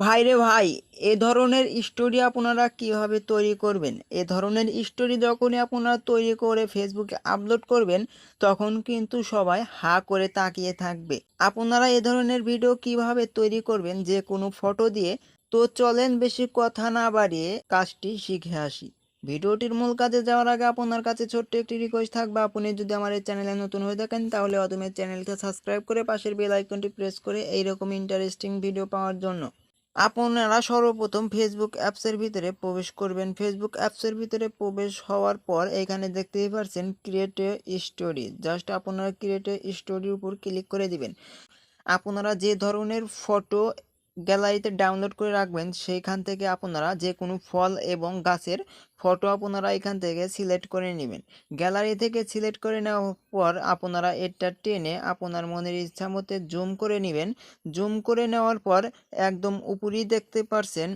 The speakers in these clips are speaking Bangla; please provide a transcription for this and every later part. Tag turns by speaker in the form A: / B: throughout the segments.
A: ভাইরে ভাই, এ ধরনের স্টোরি আপনারা কিভাবে তৈরি করবেন? এ ধরনের স্টোরি যখনই আপনারা তৈরি করে ফেসবুকে আপলোড করবেন, তখন কিন্তু সবাই হা করে তাকিয়ে থাকবে। আপনারা এ ধরনের ভিডিও কিভাবে তৈরি করবেন যে কোনো ফটো দিয়ে? তো চলেন বেশি কথা না বাড়িয়ে কাজটি শিখে আসি। ভিডিওটির মূল কাজে যাওয়ার আগে আপনার কাছে ছোট্ট একটি রিকোয়েস্ট থাকবে, আপনি যদি আমার এই চ্যানেলে নতুন হয়ে থাকেন তাহলে অদমের চ্যানেলকে সাবস্ক্রাইব করে পাশের বেল আইকনটি প্রেস করে এইরকম ইন্টারেস্টিং ভিডিও পাওয়ার জন্য। আপনারা সর্বপ্রথম ফেসবুক অ্যাপসের ভিতরে প্রবেশ করবেন। ফেসবুক অ্যাপসের ভিতরে প্রবেশ হওয়ার পর এখানে দেখতেই পাচ্ছেন ক্রিয়েট এ স্টোরি। জাস্ট আপনারা ক্রিয়েট এ স্টোরির উপর ক্লিক করে দিবেন। আপনারা যে ধরনের ফটো গ্যালারিতে ডাউনলোড করে রাখবেন সেইখান থেকে আপনারা যে কোনো ফল এবং গাছের ফটো আপনারা এখান থেকে সিলেক্ট করে নেবেন। গ্যালারি থেকে সিলেক্ট করে নেওয়ার পর আপনারা এটা টেনে আপনার মনের ইচ্ছা মতো জুম করে নেবেন। জুম করে নেওয়ার পর একদম উপরেই দেখতে পারছেন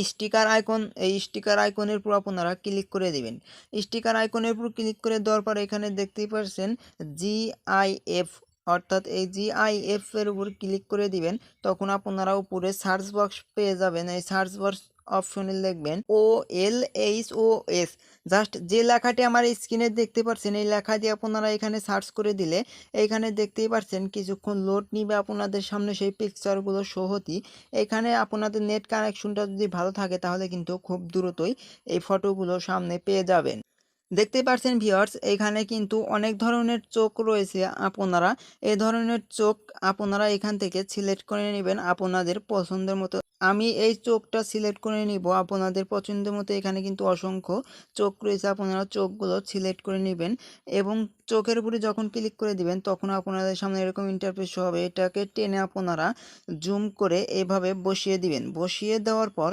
A: স্টিকার আইকন। এই স্টিকার আইকনের উপর আপনারা ক্লিক করে দিবেন। স্টিকার আইকনের উপর ক্লিক করে দেওয়ার পর এখানে দেখতেই পারছেন GIF, অর্থাৎ এই GIF এর উপর ক্লিক করে দিবেন। তখন আপনারা উপরে সার্চ বক্স পেয়ে যাবেন। এই সার্চ বক্স অপশনে লিখবেন OLHOS। জাস্ট যে লেখাটি আমার স্ক্রিনে দেখতে পাচ্ছেন এই লেখা দিয়ে আপনারা এখানে সার্চ করে দিলে এইখানে দেখতেই পাচ্ছেন কিছুক্ষণ লোড নিবে আপনাদের সামনে সেই পিকচারগুলো শো হতে। এখানে আপনাদের নেট কানেকশনটা যদি ভালো থাকে তাহলে কিন্তু খুব দ্রুতই এই ফটোগুলো সামনে পেয়ে যাবেন। দেখতে পাচ্ছেন ভিউয়ার্স, এখানে কিন্তু অনেক ধরনের চোখ রয়েছে। আপনারা এই ধরনের চোখ আপনারা এখান থেকে সিলেক্ট করে নেবেন আপনাদের পছন্দের মতো। আমি এই চোখটা সিলেক্ট করে নিব আপনাদের পছন্দের মতো। এখানে কিন্তু অসংখ্য চোখ রয়েছে, আপনারা চোখগুলো সিলেক্ট করে নেবেন এবং চোখের উপরে যখন ক্লিক করে দিবেন তখন আপনাদের সামনে এরকম ইন্টারফেস হবে। এটাকে টেনে আপনারা জুম করে এভাবে বসিয়ে দিবেন। বসিয়ে দেওয়ার পর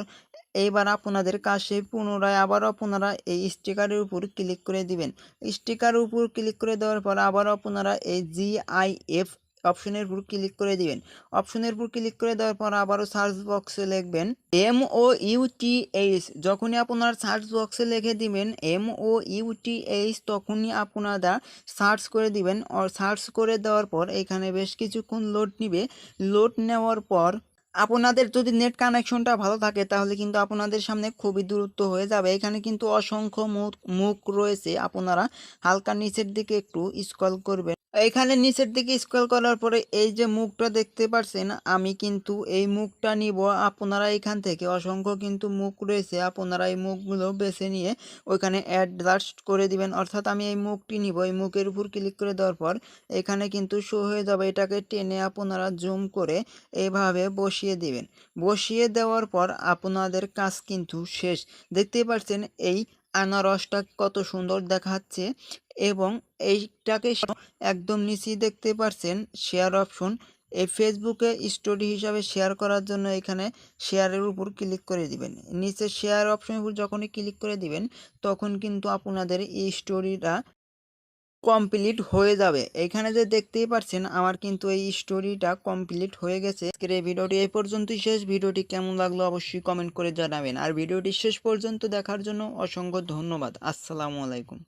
A: এইবার আপনাদের কাছে পুনরায় আবারও আপনারা এই স্টিকারের উপর ক্লিক করে দিবেন। স্টিকারের উপর ক্লিক করে দেওয়ার পর আবারও আপনারা এই GIF অপশনের উপর ক্লিক করে দিবেন। অপশনের উপর ক্লিক করে দেওয়ার পর আবারও সার্চ বক্সে লিখবেন MOUTH। যখনই আপনারা সার্চ বক্সে লিখে দিবেন MOUTH তখনই আপনারা সার্চ করে দিবেন। সার্চ করে দেওয়ার পর এখানে বেশ কিছুক্ষণ লোড নিবে। লোড নেওয়ার পর আপনাদের যদি নেট কানেকশনটা ভালো থাকে তাহলে কিন্তু আপনাদের সামনে খুবই দ্রুত হয়ে যাবে। এখানে কিন্তু অসংখ্য মুখ রয়েছে, আপনারা হালকা নিচের দিকে একটু স্ক্রল করবেন। এখানে নিচের দিকে স্ক্রল করার পরে এই যে মুখটা দেখতে পাচ্ছেন, আমি কিন্তু এই মুখটা নিব। আপনারা এখান থেকে অসংখ্য কিন্তু মুখ রয়েছে, আপনারা এই মুখগুলো বেছে নিয়ে ওইখানে অ্যাডজাস্ট করে দিবেন। অর্থাৎ আমি এই মুখটি নিব, এই মুখের উপর ক্লিক করে দেওয়ার পর এখানে কিন্তু শো হয়ে যাবে। এটাকে টেনে আপনারা জুম করে এইভাবে বসিয়ে দিবেন। বসিয়ে দেওয়ার পর আপনাদের কাজ কিন্তু শেষ। দেখতেই পাচ্ছেন এই আনারসটা কত সুন্দর দেখাচ্ছে এবং এইটাকে একদম নিচেই দেখতে পাচ্ছেন শেয়ার অপশন। এই ফেসবুকে স্টোরি হিসাবে শেয়ার করার জন্য এখানে শেয়ারের উপর ক্লিক করে দিবেন। নিচে শেয়ার অপশনের উপর যখনই ক্লিক করে দিবেন তখন কিন্তু আপনাদের এই স্টোরিটা কমপ্লিট হয়ে যাবে। এখানে যে দেখতেই পাচ্ছেন আমার কিন্তু এই স্টোরিটা কমপ্লিট হয়ে গেছে। আজকের এই ভিডিওটি এই পর্যন্তই শেষ। ভিডিওটি কেমন লাগলো অবশ্যই কমেন্ট করে জানাবেন। আর ভিডিওটি শেষ পর্যন্ত দেখার জন্য অসংখ্য ধন্যবাদ। আসসালামু আলাইকুম।